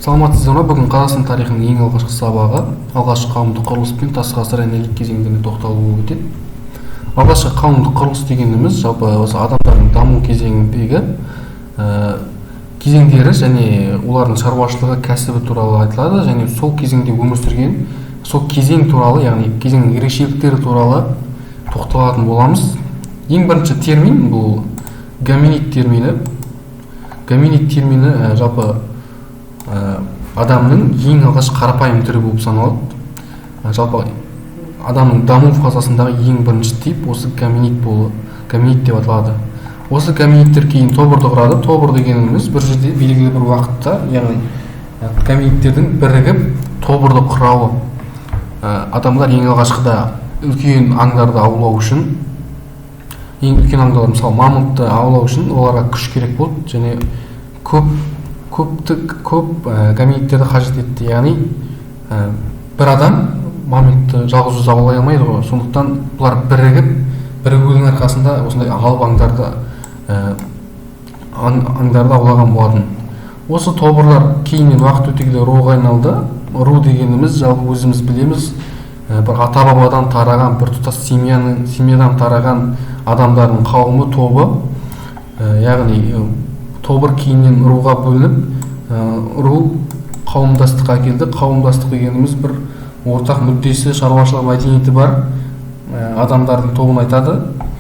Саламатсыздар ма? Бүгін Қазақстан тарихының ең алғашқы сабағы алғашқы қауымдық құрылыс пен тас ғасыр энелік кезеңдеріне тоқталып өтеді. Алғашқы қауымдық құрылыс дегеніміз жалпы осы адамдардың даму кезеңіндегі кезеңдері және олардың шаруашылығы, кәсібі туралы айтылады, және сол кезеңде өмір сүрген сол кезең туралы, яғни кезеңнің ерекшеліктері туралы тоқталатын боламыз. Ең бірінші термин бұл гоминид термині. Гоминид термині жалпы адамның ең алғаш қарапайым түрі болып саналады. Жалпы адамның даму фазасындағы ең бірінші тип осы гоминид деп аталады. Осы гоминидтер кейін тобырды құрады. Тобыр дегеніміз бір жерде белгілі бір уақытта, яғни гоминидтердің бірігіп тобырды құрауы. Адамдар ең алғашқыда үлкен аңдарды аулау үшін, ең үлкен аңдылар, мысалы мамонтты аулау үшін оларға күш керек болды, және көп гоминидтерді қажет етті. Яғни бір адам мамонтты жалғыз өзі аулай алмайды ғой. Сондықтан бұлар бірігудің арқасында осындай алып аңдарды аулаған болатын. Осы тобырлар кейіннен уақыт өте келе руға айналды. Ру дегеніміз жалпы өзіміз білеміз, бір ата-бабадан тараған, бір тұтас семьядан тараған адамдардың қауымы, тобы. Яғни тобыр кейіннен руға бөлініп, ру қауымдастыққа келді. Қауымдастық дегеніміз бір ортақ мүддесі, шаруашылық мәдениеті бар адамдардың тобын айтады.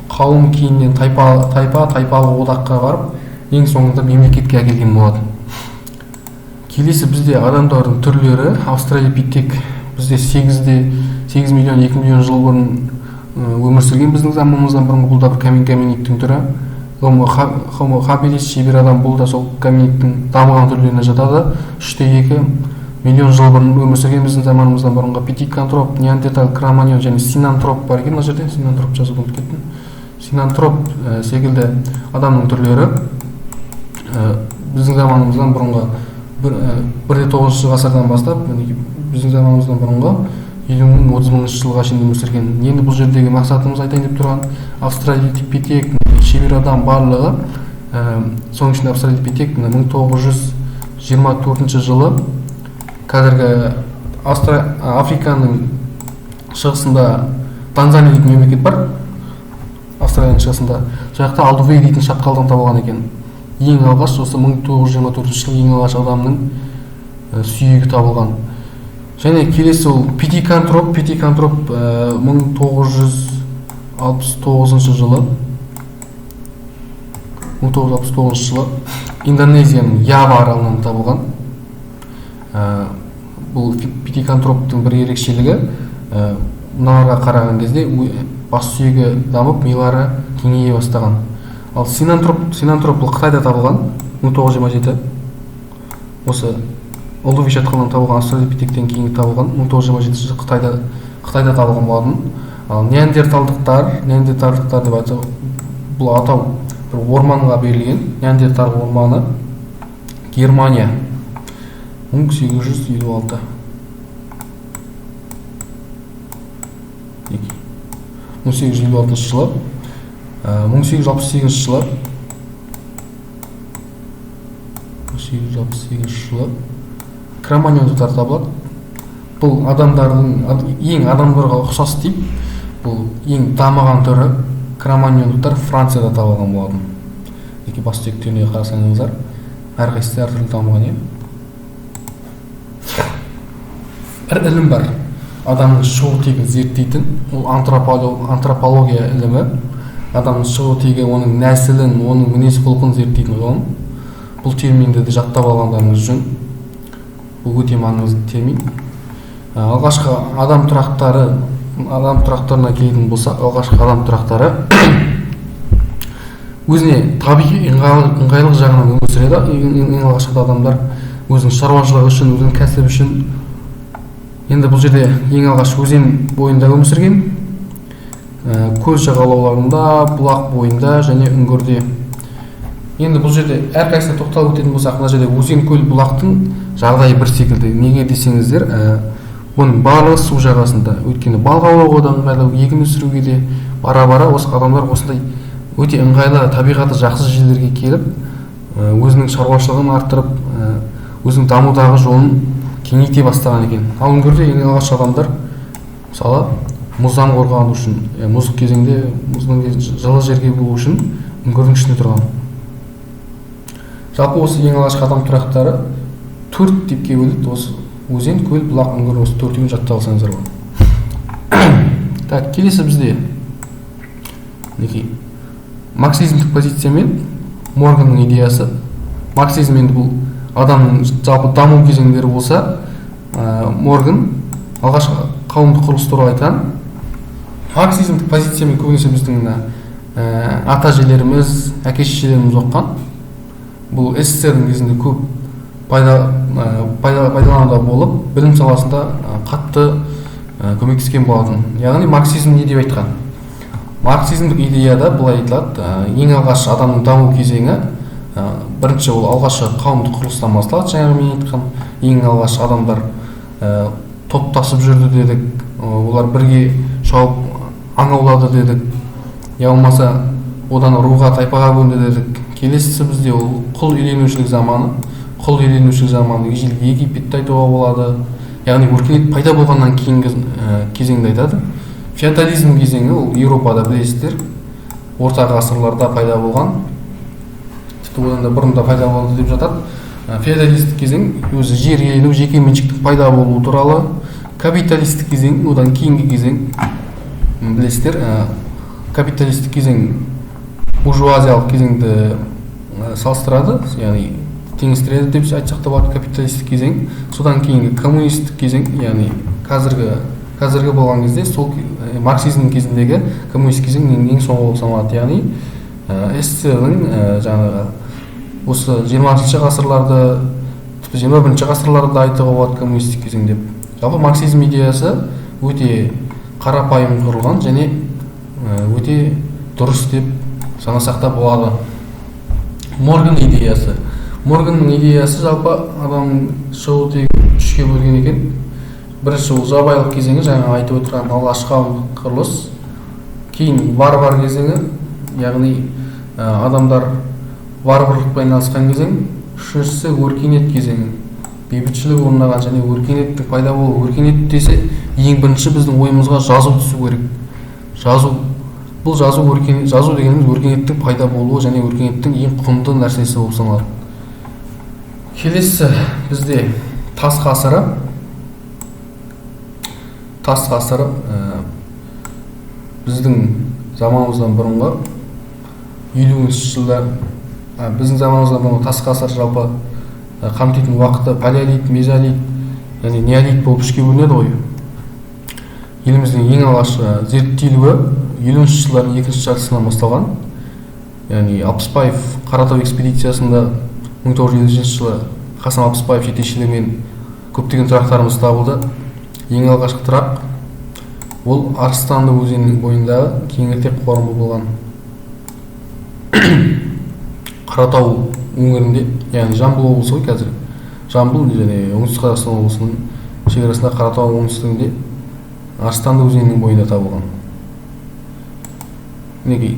Қауым кейіннен тайпалы одаққа барып, ең соңында мемлекетке әкелген болады. Келесі бізде адамдардың түрлері. Австралопитек бізде 8 миллион 2 миллион жыл бұрын өмір сүрген біздің заманымыздан бұрынғы. Бұл да бір гоминидтің түрі. Homo habilis шебер адам, бұл да сол гоминидтің дамыған түрлеріне жатады. 3-2 миллион жыл бұрын өмір сүрген біздің заманымыздан бұрынғы. Пятикантроп, неандертал, кроманьон және синантроп бар екен. Мына жерде синантроп жазуды ұмытып кеттім. Синантроп секілді адамның түрлері біздің заманымыздан бұрынғы 1-9 ғасырдан бастап біздің заманымыздан бұрынғы 50-30 жылға шейін өмір сүрген. Енді бұл жердегі мақсатымыз айтайын деп тұрған австралопитек шебер адам барлығы, соның ішінде австралопитек 1924 жылы қазіргі Африканың шығысында Танзания дейтін мемлекет бар. Австралияның шығысында. Сол жақта Алдувей дейтін шатқалдан табылған екен. Ең алғаш осы 1924 жылы ең алғаш адамның сүйегі табылған. Және келесі ол пятикантроп 1969 жылы Индонезияның Ява аралынан табылған. Бұл пятикантроптың бір ерекшелігі, мыналарға қараған кезде бас сүйегі дамып, милары кеңейе бастаған. Ал синантроп бұл Қытайда табылған 1927. Осы Алдувей шатқалынан табылған, австралопитектен кейін табылған 1927 жылы Қытайда табылған болатын. Ал неандерталдықтар деп айтса, бұл атау бір орманға берілген. Неандертал орманы, Германия, 1856. 1856 жылы, 1868 жылы кроманьондықтар табылады. Бұл ең адамдарға ұқсас тип, бұл ең дамыған түрі. Кроманьондықтар Францияда табылған болатын. Бас сүйектеріне қарасаңыздар, әрқайсысы әртүрлі дамыған. Бір ілім бар, адамның шығу тегін зерттейтін, ол антропология ілімі. Адамның шығу тегі, оның нәсілін, оның мінез құлқын зерттейтін ғылым. Бұл терминді де жаттап алғандарыңыз жөн. Бұл өте маңызды термин. Алғашқы адам тұрақтарына келетін болсақ, алғашқы адам тұрақтары өзіне табиғи ыңғайлық жағынан өмір сүреді. Ең алғашқы адамдар өзінің шаруашылығы үшін, өзінің кәсібі үшін. Енді бұл жерде ең алғаш өзен бойында өмір сүрген, көл жағалауларында, бұлақ бойында және үңгірде. Енді бұл жерде әрқайсысына тоқталып өтетін болсақ, мына жерде өзен, көл, бұлақтың жағдайы бір секілді. Неге десеңіздер, оның барлығы су жағасында. Өйткені балық аулауға да ыңғайлы, егін өсіруге де бара-бара осы адамдар осындай өте ыңғайлы табиғаты жақсы жерлерге келіп, өзінің шаруашылығын арттырып, өзінің дамудағы жолын кеңейте бастаған екен. Ал үңгірде ең алғаш адамдар мысалы мұздан қорғану үшін, мұздық кезеңде мұздың жылы жерге болу үшін үңгірдің ішінде тұрған. Жалпы осы ең алғашқы адам тұрақтары 4 типке бөлінеді. Осы өзен, көл, бұлақ, үңгір, осы 4-ін жаттап алсаңыздар болады. Так, келесі бізде марксизмдік позиция мен Морганның идеясы. Марксизм енді бұл адамның жалпы даму кезеңдері болса, Морган алғашқы қауымдық құрылыс туралы айтқан. Марксизмдік позициямен көбінесе біздің ата-әжелеріміз, әке-шешелеріміз оқыған. Бұл СССР-дің кезінде көп пайдалануда болып, білім саласында қатты көмектескен болатын. Яғни марксизм не деп айтқан? Марксизмдік идеяда былай айтылады, ең алғаш адамның даму кезеңі бірінші ол алғашқы қауымдық құрылыстан басталады. Жаңағы мен айтқан ең алғаш адамдар топтасып жүрді дедік, олар бірге шауып аң аулады дедік, я болмаса одан руға, тайпаға бөлінді дедік. Келесісі бізде ол құл иеленушілік заманы. Құл иеленушілік заманы ежелгі Египетті айтуға болады. Яғни өркениет пайда болғаннан кейінгі кезеңді айтады. Феодализм кезеңі ол Еуропада білесіздер, орта ғасырларда пайда болған, тіпті одан да бұрында пайда болды деп жатады. Феодалистік кезең өзі жер иелену, жеке меншіктің пайда болуы туралы. Капиталистік кезең, одан кейінгі кезең білесіздер, капиталистік кезең буржуазиялық кезеңді салыстырады, яғни теңестіреді деп айтсақ та болады. Капиталистік кезең, содан кейінгі коммунистік кезең, яғни қазіргі болған кезде сол марксизм кезіндегі коммунистік кезең ең соңғы болып саналады. Яғни СССР-ның жаңағы осы 20-шы ғасырларды, 21-ші ғасырларда айтуға болады коммунистік кезең деп. Жалпы марксизм идеясы өте қарапайым құрылған және өте дұрыс деп санасақ та болады. Морган идеясы. Морганның идеясы жалпы адамның шығу тегін 3-ке бөлген екен. Бірінші ол жабайылық кезеңі, жаңа айтып отырған алғашқы құрылыс. Кейін варвар кезеңі, яғни адамдар варварлықпен айналысқан кезең. Үшіншісі өркениет кезеңі, бейбітшілік орнаған және өркениеттің пайда болуы. Өркениет десе ең бірінші біздің ойымызға жазу түсу керек. Бұл жазу дегеніміз өркениеттің пайда болуы және өркениеттің ең құнды нәрсесі болып саналады. Келесі бізде тас ғасыры. Тас ғасыры біздің заманымыздан бұрынғы 50-ші жылдар, біздің заманымыздан бұрынғы тас ғасыры жалпы қамтитын уақыты палеолит, мезолит және неолит болып 3-ке бөлінеді ғой. Еліміздің ең алғашқы зерттелуі 50-ші жылдардың 2-ші жартысынан басталған. Яғни Алпысбаев Қаратау экспедициясында 1950 жылы Қасым Алпысбаев жетекшілігімен көптеген тұрақтарымыз табылды. Ең алғашқы тұрақ ол Арыстанды өзенінің бойындағы кеңірдек қорымы болған. Қаратау өңірінде, яғни Жамбыл облысы ғой қазір. Жамбыл және оңтүстік Қазақстан облысының шекарасында Қаратау оңтүстігінде Арыстанды өзенінің бойында табылған. Мінекей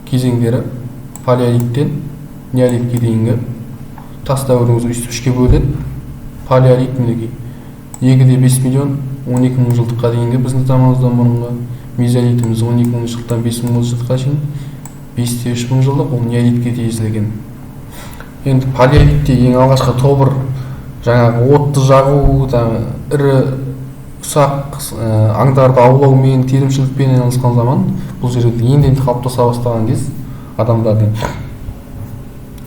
кезеңдері палеолиттен неолитке дейінгі тас дәуірін 3-ке бөледі. Палеолит мінекей 2-де 5 миллион 12 мың жылдыққа дейінгі біздің заманымыздан бұрынғы, мезолитіміз 12 мың жылдықтан 5 мың жылдыққа шейін 5-те 3 мың жылдық, ол неолитке тиесілі. Енді палеолитте ең алғашқы тобыр жаңағы отты жағу, ірі ұсақ аңдарды аулаумен, терімшілікпен айналысқан заман. Бұл жерде енді қалыптаса бастаған кез адамдардың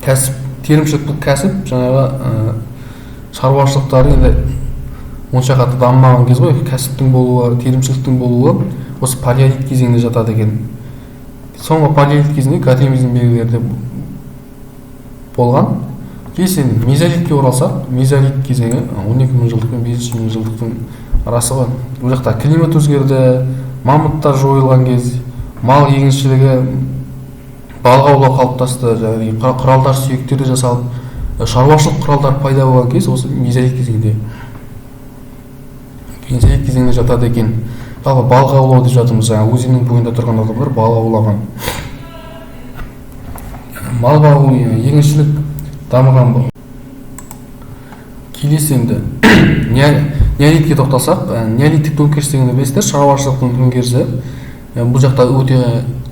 кәсіп, терімшілік бұл кәсіп, жаңағы шаруашылықтары енді онша қатты дамымаған кез ғой. Кәсіптің болуы, терімшіліктің болуы осы палеолит кезеңіне жатады екен. Соңғы палеолит кезінде готемизм белгілері болған. Келсен мезолитке оралсақ, мезолит кезеңі 12 мың жылдық пен 5 мың жылдықтың арасы бар. Бұл жақта климат өзгерді, мамонттар жойылған кез, мал егіншілігі, балық аулау қалыптасты, құралдар, сүйектерді жасалып, шаруашылық құралдар пайда болған кез осы мезолит кезеңінде. Мезолит кезеңіне жатады екен. Жалпы балық аулау деп жатырмыз, жаңағы өзеннің бойында тұрған адамдар балық аулаған. Мал бағу, егіншілік дамыған. келесі енді неолитке тоқталсақ, неолиттік төңкеріс дегенді білесіздер, шаруашылықтың төңкерісі. Бұл жақта өте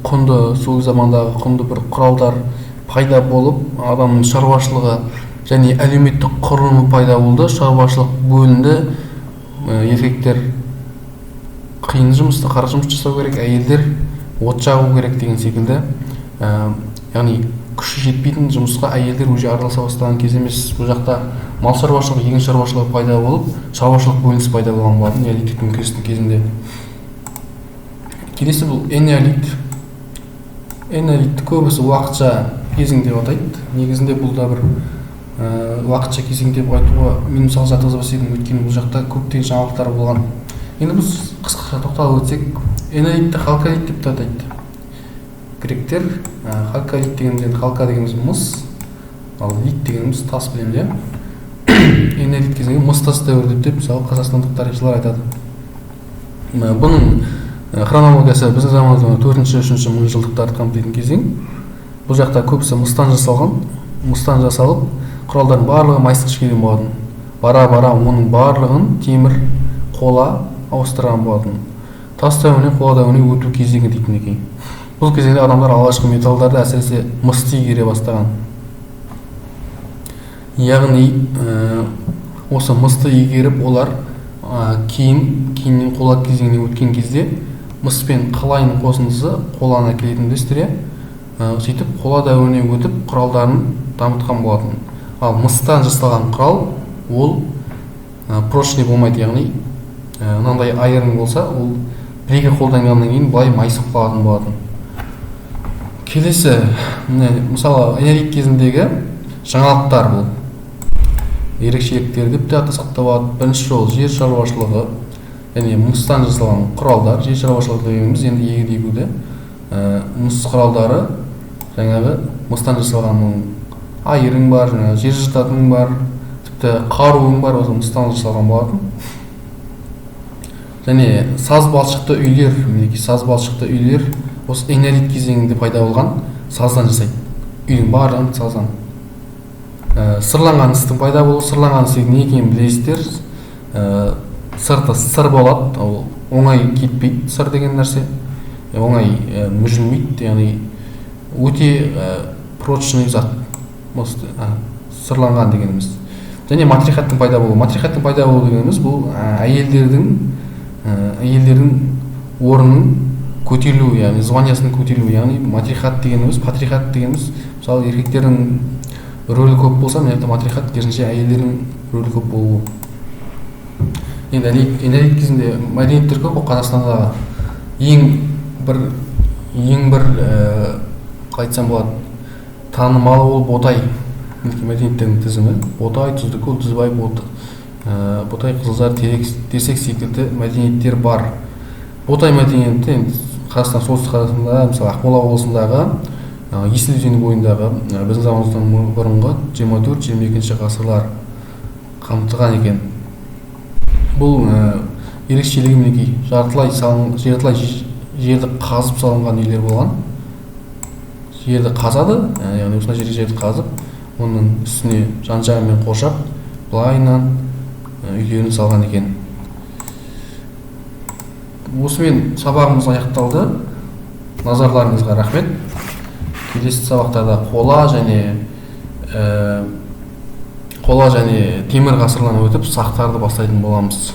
құнды, сол замандағы құнды бір құралдар пайда болып, адамның шаруашылығы және әлеуметтік құрылымы пайда болды. Шаруашылық бөлінді, еркектер қиын жұмысты, қара жұмыс жасау керек, әйелдер от жағу керек деген секілді. Яғни күші жетпейтін жұмысқа әйелдер уже араласа бастаған кез емес. Бұл жақта мал шаруашылығы, егін шаруашылығы пайда болып, шаруашылық бөлінісі пайда болған болатын неолиттік төңкерістің кезінде. Келесі бұл энеолит. Энеолит көбісі уақытша кезең деп атайды. Негізінде бұл да бір уақытша кезең деп айтуға мен мысалы жатқызбас едім, өйткені бұл жақта көптеген жаңалықтар болған. Енді біз қысқаша тоқталып өтсек, энеолитті халколит деп атайды. Гректер халколит дегенде, халка дегеніміз мыс, ал лит дегеніміз тас білеміз, иә. Энеолит кезеңі мыс тас дәуірі деп мысалы қазақстандық тарихшылар айтады. Бұның хронологиясы біздің заманымызда 4-3 мыңжылдықтарды қамтитын кезең. Бұл жақта көбісі мыстан жасалған, мыстан жасалып, құралдардың барлығы майысқыш келген болатын. Бара-бара оның барлығын темір, қола ауыстырған болатын. Тас дәуірінен қола дәуіріне өту кезеңі дейтін екен. Бұл кезеңде адамдар алғашқы металдарды әсіресе мысты игере бастаған. Яғни осы мысты игеріп, олар кейіннен қола кезеңіне өткен кезде мыс пен қалайының қосындысы қоланы әкелетін білесіздер. Сөйтіп қола дәуіріне өтіп құралдарын дамытқан болатын. Ал мыстан жасалған құрал ол прочный болмайды, яғни мынандай айырын болса, ол бір-екі қолданғаннан кейін былай майысып қалатын болатын. Келесі, мысалы энеолит кезіндегі жаңалықтар бұл. Ерекшеліктер деп те атасақ та болады. Бірінші жол жер шаруашылығы, және мыстан жасалған құралдар. Жер шаруашылығы дегеніміз енді егін егуде мыс құралдары, жаңағы мыстан жасалған айырың бар, жер жыртатының бар, тіпті қаруың бар, осы мыстан жасалған болатын. Және саз балшықты үйлер, саз балшықты үйлер осы энеолит кезеңінде пайда болған саздан жасайды. Үйдің барлығын саздан. Сырланған істің пайда болу, сырланған істің не екенін білесіздер. Сырты сыр болады, ол оңай кетпейді, сыр деген нәрсе. Оңай мүжілмейді, яғни өте прочный зат. Сырланған дегеніміз. Және матрихаттың пайда болу. Матрихаттың пайда болу дегеніміз бұл әйелдердің орнын көтерілу, яғни званиясының көтерілу, яғни матрихат дегеніміз, патрихат дегеніміз, мысалы еркектердің рөлі көп болса, мына жерде матрихат керісінше әйелдердің рөлі көп болуы. Енді энеолит кезінде мәдениеттер көп, ол Қазақстандағы ең бір айтсам болады, танымалы ол Ботай мәдениеттердің тізімі. Ботай, Тұздыкөл, Дүзбай, Ботай, Қызылжар, Терсек секілді мәдениеттер бар. Ботай мәдениеті Қазақстан солтүстік Қазақстанда, мысалы Ақмола облысындағы Есіл өзені бойындағы біздің заманымыздан бұрынғы 24-22 ғасырлар қамтыған екен. Бұл ерекшелігі мінекей, жартылай жерді қазып салынған үйлер болған. Жерді қазады, яғни осындай жерді қазып, оның үстіне жан-жағымен қоршап, былайынан үйлерін салған екен. Осымен сабағымыз аяқталды. Назарларыңызға рахмет. Келесі сабақтарда қола және темір ғасырларына өтіп сақтарды бастайтын боламыз.